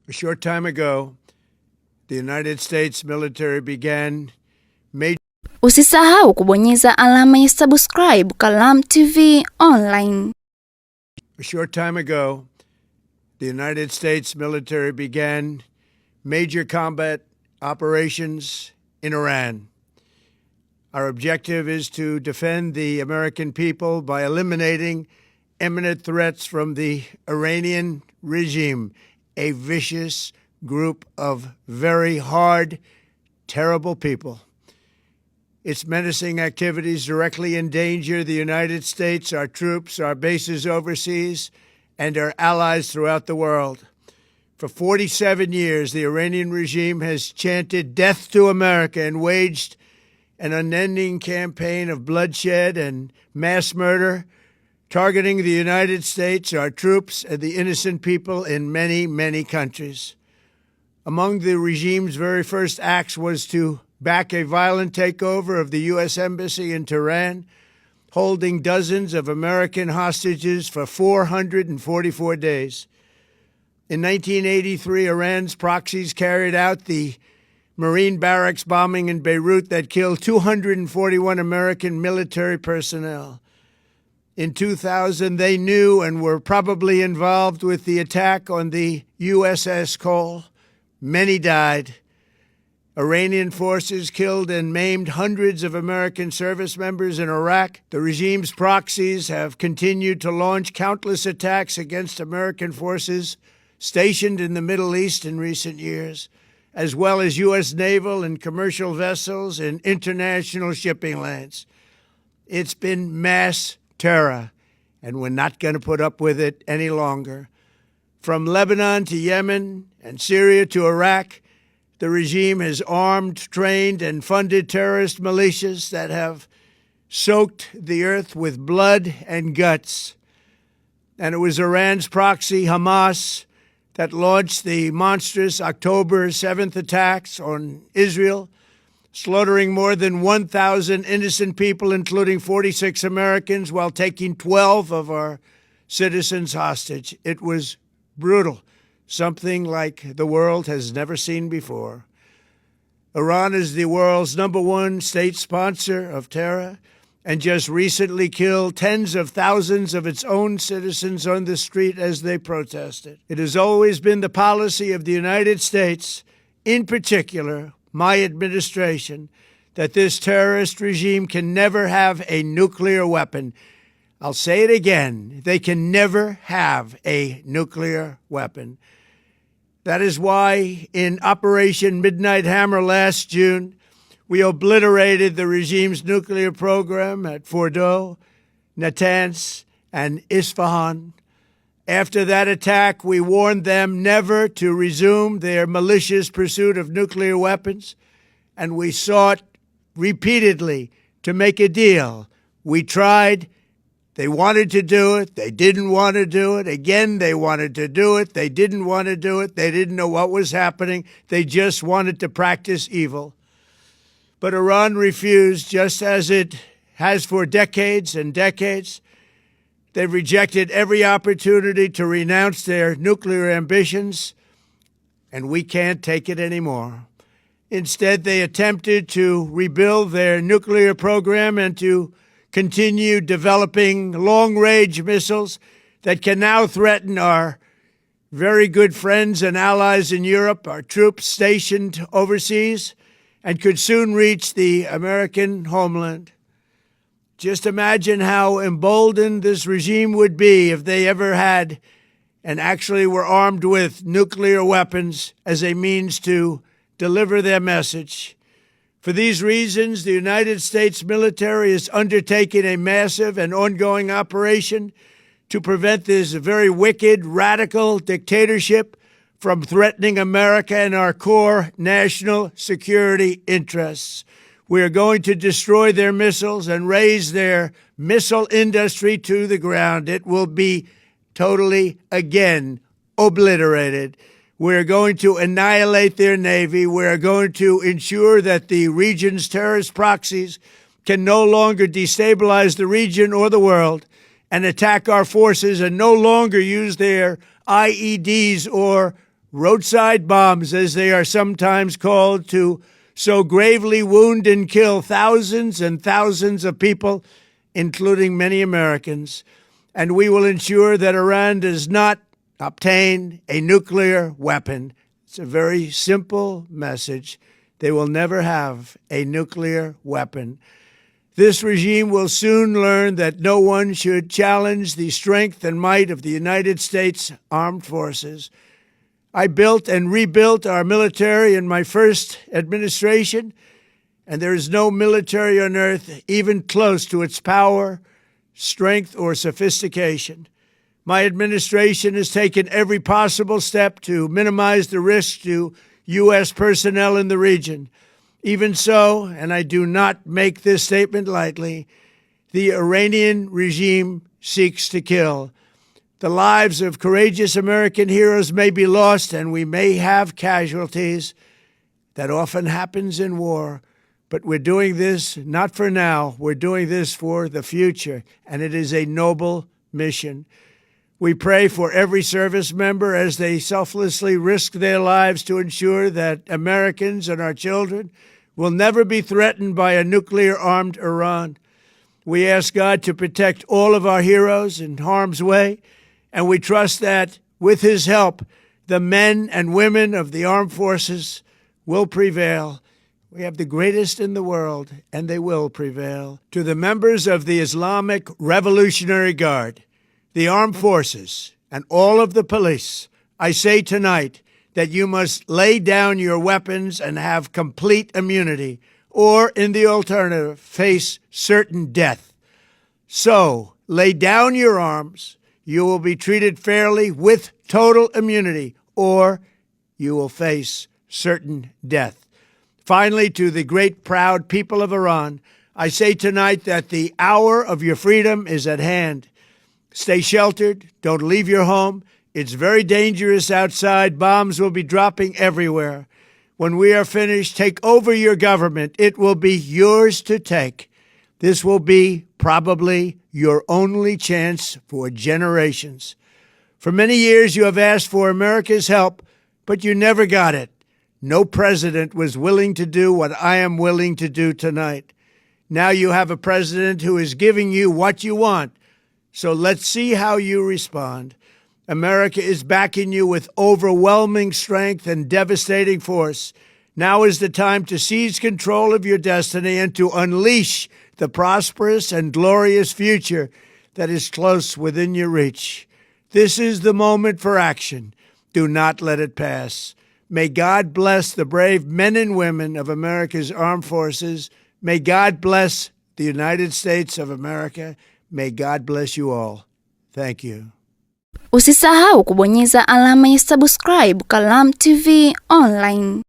A short time ago, the United States military began major... Usisahau kubonyeza alama ya subscribe Kalam TV Online. A short time ago, the United States military began major combat operations in Iran. Our objective is to defend the American people by eliminating imminent threats from the Iranian regime, a vicious group of very hard, terrible people. Its menacing activities directly endanger the United States, our troops, our bases overseas, and our allies throughout the world. For 47 years, the Iranian regime has chanted death to America and waged an unending campaign of bloodshed and mass murder, targeting the United States, our troops, and the innocent people in many, many countries. Among the regime's very first acts was to back a violent takeover of the U.S. Embassy in Tehran, holding dozens of American hostages for 444 days. In 1983, Iran's proxies carried out the Marine barracks bombing in Beirut that killed 241 American military personnel. In 2000, they knew and were probably involved with the attack on the USS Cole. Many died. Iranian forces killed and maimed hundreds of American service members in Iraq. The regime's proxies have continued to launch countless attacks against American forces stationed in the Middle East in recent years, as well as U.S. naval and commercial vessels and international shipping lanes. It's been mass terror, and we're not going to put up with it any longer. From Lebanon to Yemen and Syria to Iraq, the regime has armed, trained, and funded terrorist militias that have soaked the earth with blood and guts. And it was Iran's proxy, Hamas, that launched the monstrous October 7th attacks on Israel, slaughtering more than 1,000 innocent people, including 46 Americans, while taking 12 of our citizens hostage. It was brutal, something like the world has never seen before. Iran is the world's #1 state sponsor of terror and just recently killed tens of thousands of its own citizens on the street as they protested. It has always been the policy of the United States, in particular, my administration, that this terrorist regime can never have a nuclear weapon. I'll say it again, they can never have a nuclear weapon. That is why in Operation Midnight Hammer last June, we obliterated the regime's nuclear program at Fordow, Natanz, and Isfahan. After that attack, we warned them never to resume their malicious pursuit of nuclear weapons, and we sought repeatedly to make a deal. We tried. They wanted to do it. They didn't want to do it. Again, they wanted to do it. They didn't want to do it. They didn't know what was happening. They just wanted to practice evil. But Iran refused, just as it has for decades and decades. They've rejected every opportunity to renounce their nuclear ambitions, and we can't take it anymore. Instead, they attempted to rebuild their nuclear program and to continue developing long-range missiles that can now threaten our very good friends and allies in Europe, our troops stationed overseas, and could soon reach the American homeland. Just imagine how emboldened this regime would be if they ever had and actually were armed with nuclear weapons as a means to deliver their message. For these reasons, the United States military is undertaking a massive and ongoing operation to prevent this very wicked, radical dictatorship from threatening America and our core national security interests. We are going to destroy their missiles and raise their missile industry to the ground. It will be totally, again, obliterated. We're going to annihilate their Navy. We're going to ensure that the region's terrorist proxies can no longer destabilize the region or the world and attack our forces and no longer use their IEDs or roadside bombs, as they are sometimes called, to so gravely wound and kill thousands and thousands of people, including many Americans. And we will ensure that Iran does not obtain a nuclear weapon. It's a very simple message. They will never have a nuclear weapon. This regime will soon learn that no one should challenge the strength and might of the United States Armed Forces. I built and rebuilt our military in my first administration, and there is no military on earth even close to its power, strength, or sophistication. My administration has taken every possible step to minimize the risk to U.S. personnel in the region. Even so, and I do not make this statement lightly, the Iranian regime seeks to kill. The lives of courageous American heroes may be lost, and we may have casualties. That often happens in war. But we're doing this not for now. We're doing this for the future, and it is a noble mission. We pray for every service member as they selflessly risk their lives to ensure that Americans and our children will never be threatened by a nuclear-armed Iran. We ask God to protect all of our heroes in harm's way, and we trust that, with His help, the men and women of the armed forces will prevail. We have the greatest in the world, and they will prevail. To the members of the Islamic Revolutionary Guard, the armed forces, and all of the police, I say tonight that you must lay down your weapons and have complete immunity, or, in the alternative, face certain death. So, lay down your arms. You will be treated fairly with total immunity, or you will face certain death. Finally, to the great proud people of Iran, I say tonight that the hour of your freedom is at hand. Stay sheltered. Don't leave your home. It's very dangerous outside. Bombs will be dropping everywhere. When we are finished, take over your government. It will be yours to take. This will be probably your only chance for generations. For many years, you have asked for America's help, but you never got it. No president was willing to do what I am willing to do tonight. Now you have a president who is giving you what you want. So let's see how you respond. America is backing you with overwhelming strength and devastating force. Now is the time to seize control of your destiny and to unleash the prosperous and glorious future that is close within your reach. This is the moment for action. Do not let it pass. May God bless the brave men and women of America's armed forces. May God bless the United States of America. May God bless you all. Thank you. Usisahau kubonyeza alama ya subscribe Kalamu TV Online.